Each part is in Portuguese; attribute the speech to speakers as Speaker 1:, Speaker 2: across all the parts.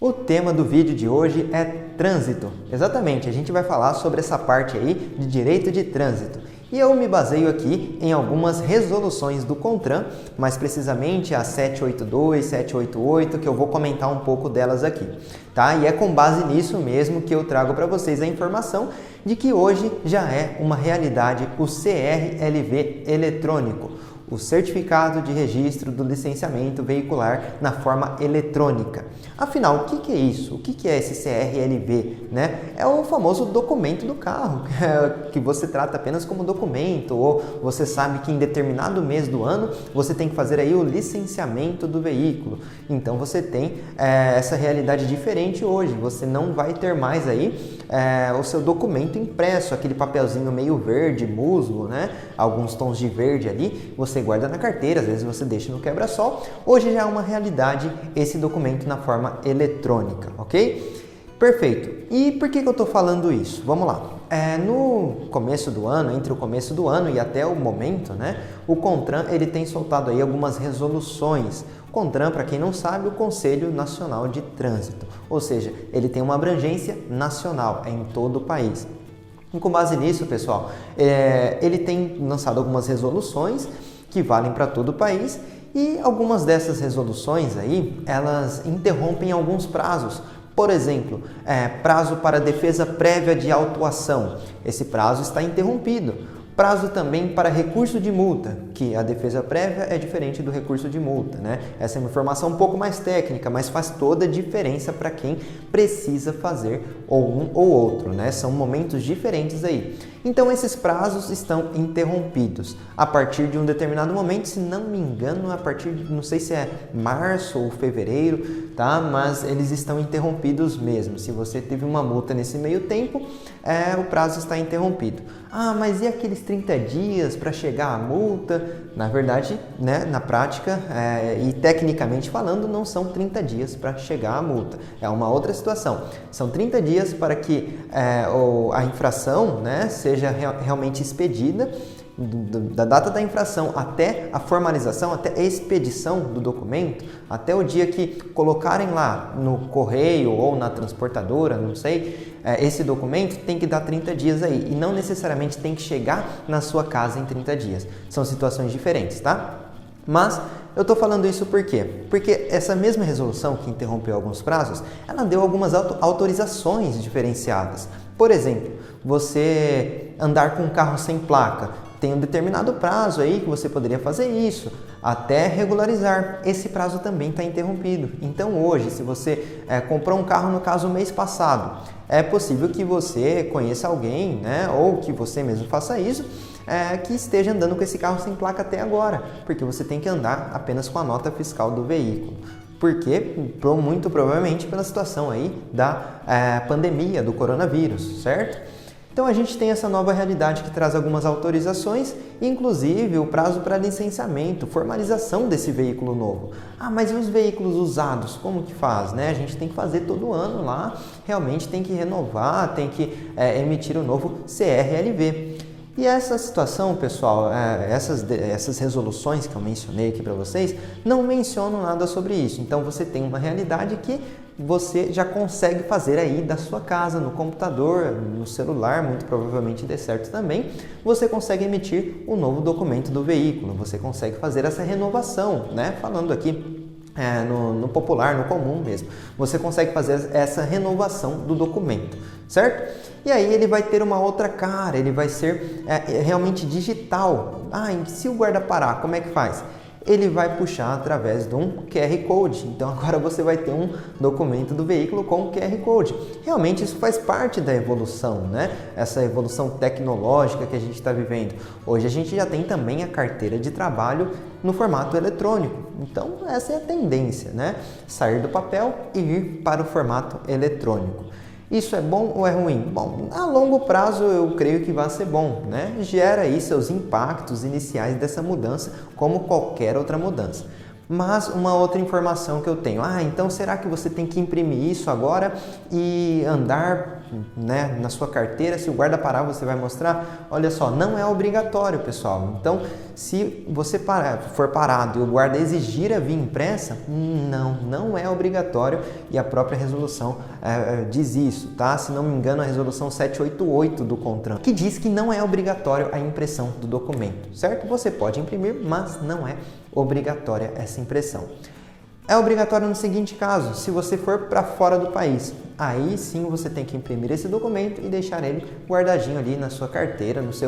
Speaker 1: O tema do vídeo de hoje é trânsito. Exatamente, a gente vai falar sobre essa parte aí de direito de trânsito. E eu me baseio aqui em algumas resoluções do CONTRAN, mais precisamente a 782, 788, que eu vou comentar um pouco delas aqui, tá? E é com base nisso mesmo que eu trago para vocês a informação de que hoje já é uma realidade o CRLV eletrônico, o Certificado de Registro do Licenciamento Veicular na forma eletrônica. Afinal, o que é isso? O que é esse CRLV? Né? É o famoso documento do carro, que você trata apenas como documento, ou você sabe que em determinado mês do ano você tem que fazer aí o licenciamento do veículo. Então você tem essa realidade diferente hoje, você não vai ter mais aí o seu documento impresso, aquele papelzinho meio verde, musgo, né? Alguns tons de verde ali, você guarda na carteira, às vezes você deixa no quebra-sol. Hoje já é uma realidade esse documento na forma eletrônica, ok? Perfeito. E por que eu estou falando isso? Vamos lá. No começo do ano, entre o começo do ano e até o momento, né, o CONTRAN ele tem soltado aí algumas resoluções. O CONTRAN, para quem não sabe, o Conselho Nacional de Trânsito, ou seja, ele tem uma abrangência nacional, é em todo o país. E com base nisso, pessoal, ele tem lançado algumas resoluções que valem para todo o país e algumas dessas resoluções aí, elas interrompem alguns prazos. Por exemplo, prazo para defesa prévia de autuação, esse prazo está interrompido. Prazo também para recurso de multa, que a defesa prévia é diferente do recurso de multa, né? Essa é uma informação um pouco mais técnica, mas faz toda a diferença para quem precisa fazer ou um ou outro, né? São momentos diferentes aí. Então esses prazos estão interrompidos a partir de um determinado momento, se não me engano, a partir de, não sei se é março ou fevereiro, tá? Mas eles estão interrompidos mesmo. Se você teve uma multa nesse meio tempo, o prazo está interrompido. Ah, mas e aqueles 30 dias para chegar à multa? Na verdade, né, na prática e tecnicamente falando, não são 30 dias para chegar à multa. É uma outra situação. São 30 dias para que a infração, né, seja realmente expedida, da data da infração até a formalização, até a expedição do documento, até o dia que colocarem lá no correio ou na transportadora, não sei, esse documento tem que dar 30 dias aí e não necessariamente tem que chegar na sua casa em 30 dias. São situações diferentes, tá? Mas eu estou falando isso por quê? Porque essa mesma resolução que interrompeu alguns prazos, ela deu algumas autorizações diferenciadas. Por exemplo, você andar com um carro sem placa, tem um determinado prazo aí que você poderia fazer isso, até regularizar. Esse prazo também está interrompido. Então hoje, se você comprou um carro, no caso, mês passado, é possível que você conheça alguém, né, ou que você mesmo faça isso, que esteja andando com esse carro sem placa até agora, porque você tem que andar apenas com a nota fiscal do veículo. Porque, muito provavelmente, pela situação aí da pandemia do coronavírus, certo? Então a gente tem essa nova realidade que traz algumas autorizações, inclusive o prazo para licenciamento, formalização desse veículo novo. Ah, mas e os veículos usados? Como que faz, né? A gente tem que fazer todo ano lá, realmente tem que renovar, tem que emitir o novo CRLV. E essa situação, pessoal, essas resoluções que eu mencionei aqui para vocês, não mencionam nada sobre isso. Então você tem uma realidade que você já consegue fazer aí da sua casa, no computador, no celular, muito provavelmente dê certo também. Você consegue emitir o novo documento do veículo, você consegue fazer essa renovação, né? Falando aqui no popular, no comum mesmo. Você consegue fazer essa renovação do documento, certo? E aí ele vai ter uma outra cara, ele vai ser realmente digital. Ah, e se o guarda parar, como é que faz? Ele vai puxar através de um QR Code. Então agora você vai ter um documento do veículo com QR Code. Realmente isso faz parte da evolução, né? Essa evolução tecnológica que a gente está vivendo. Hoje a gente já tem também a carteira de trabalho no formato eletrônico. Então essa é a tendência, né? Sair do papel e ir para o formato eletrônico. Isso é bom ou é ruim? Bom, a longo prazo eu creio que vai ser bom, né? Gera aí seus impactos iniciais dessa mudança, como qualquer outra mudança. Mas uma outra informação que eu tenho, então será que você tem que imprimir isso agora e andar né, na sua carteira. Se o guarda parar, você vai mostrar. Olha só, não é obrigatório, pessoal. Então, se você for parado e o guarda exigir a via impressa, não é obrigatório, e a própria resolução diz isso, tá? Se não me engano, a resolução 788 do CONTRAN, que diz que não é obrigatório a impressão do documento, certo? Você pode imprimir, mas não é obrigatória essa impressão. É obrigatório no seguinte caso: se você for para fora do país, aí sim você tem que imprimir esse documento e deixar ele guardadinho ali na sua carteira, nos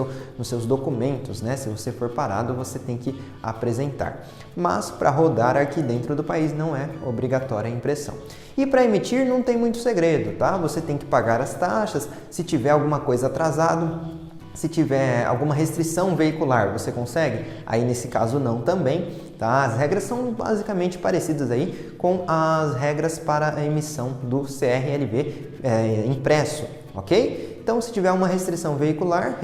Speaker 1: seus documentos, né? Se você for parado, você tem que apresentar. Mas para rodar aqui dentro do país não é obrigatória a impressão. E para emitir não tem muito segredo, tá? Você tem que pagar as taxas. Se tiver alguma coisa atrasado, se tiver alguma restrição veicular, você consegue? Aí nesse caso não também, tá? As regras são basicamente parecidas aí com as regras para a emissão do CRLV impresso, ok? Então se tiver uma restrição veicular,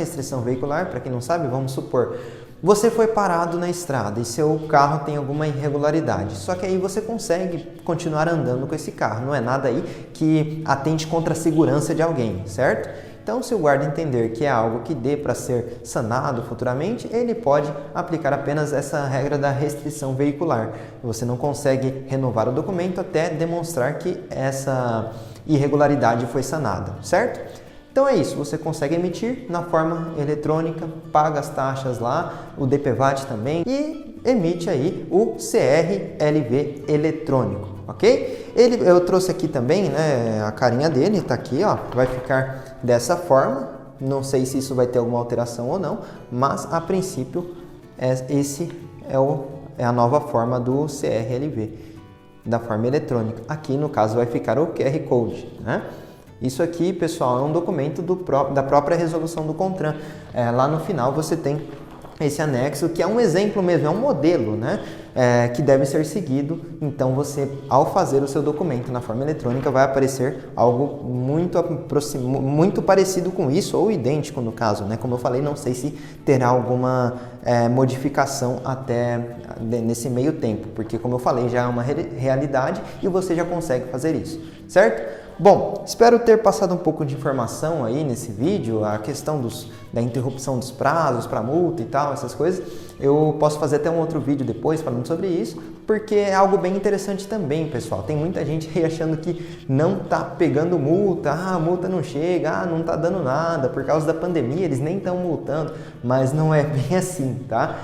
Speaker 1: para quem não sabe, vamos supor, você foi parado na estrada e seu carro tem alguma irregularidade, só que aí você consegue continuar andando com esse carro, não é nada aí que atente contra a segurança de alguém, certo? Então, se o guarda entender que é algo que dê para ser sanado futuramente, ele pode aplicar apenas essa regra da restrição veicular. Você não consegue renovar o documento até demonstrar que essa irregularidade foi sanada, certo? Então é isso, você consegue emitir na forma eletrônica, paga as taxas lá, o DPVAT também, e emite aí o CRLV eletrônico, ok? Eu trouxe aqui também, né, a carinha dele, tá aqui, ó, vai ficar dessa forma. Não sei se isso vai ter alguma alteração ou não, mas a princípio esse é a nova forma do CRLV, da forma eletrônica. Aqui no caso vai ficar o QR Code, né? Isso aqui, pessoal, é um documento da própria resolução do CONTRAN. Lá no final você tem esse anexo, que é um exemplo mesmo, é um modelo, né? Que deve ser seguido. Então você, ao fazer o seu documento na forma eletrônica, vai aparecer algo muito parecido com isso, ou idêntico no caso, né? Como eu falei, não sei se terá alguma modificação até nesse meio tempo, porque como eu falei, já é uma realidade e você já consegue fazer isso, certo? Bom, espero ter passado um pouco de informação aí nesse vídeo, a questão da interrupção dos prazos para multa e tal, essas coisas. Eu posso fazer até um outro vídeo depois falando sobre isso, porque é algo bem interessante também, pessoal. Tem muita gente aí achando que não tá pegando multa, a multa não chega, não tá dando nada, por causa da pandemia eles nem estão multando, mas não é bem assim, tá?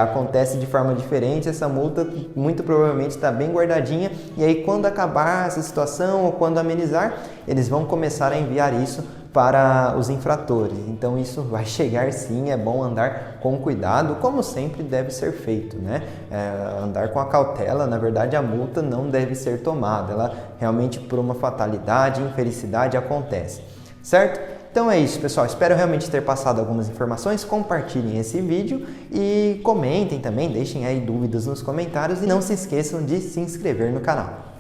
Speaker 1: Acontece de forma diferente, essa multa muito provavelmente está bem guardadinha, e aí quando acabar essa situação ou quando amenizar, eles vão começar a enviar isso para os infratores. Então isso vai chegar sim, é bom andar com cuidado, como sempre deve ser feito, né? Andar com a cautela, na verdade a multa não deve ser tomada, ela realmente por uma fatalidade, infelicidade acontece, certo? Então é isso, pessoal, espero realmente ter passado algumas informações, compartilhem esse vídeo e comentem também, deixem aí dúvidas nos comentários e não se esqueçam de se inscrever no canal.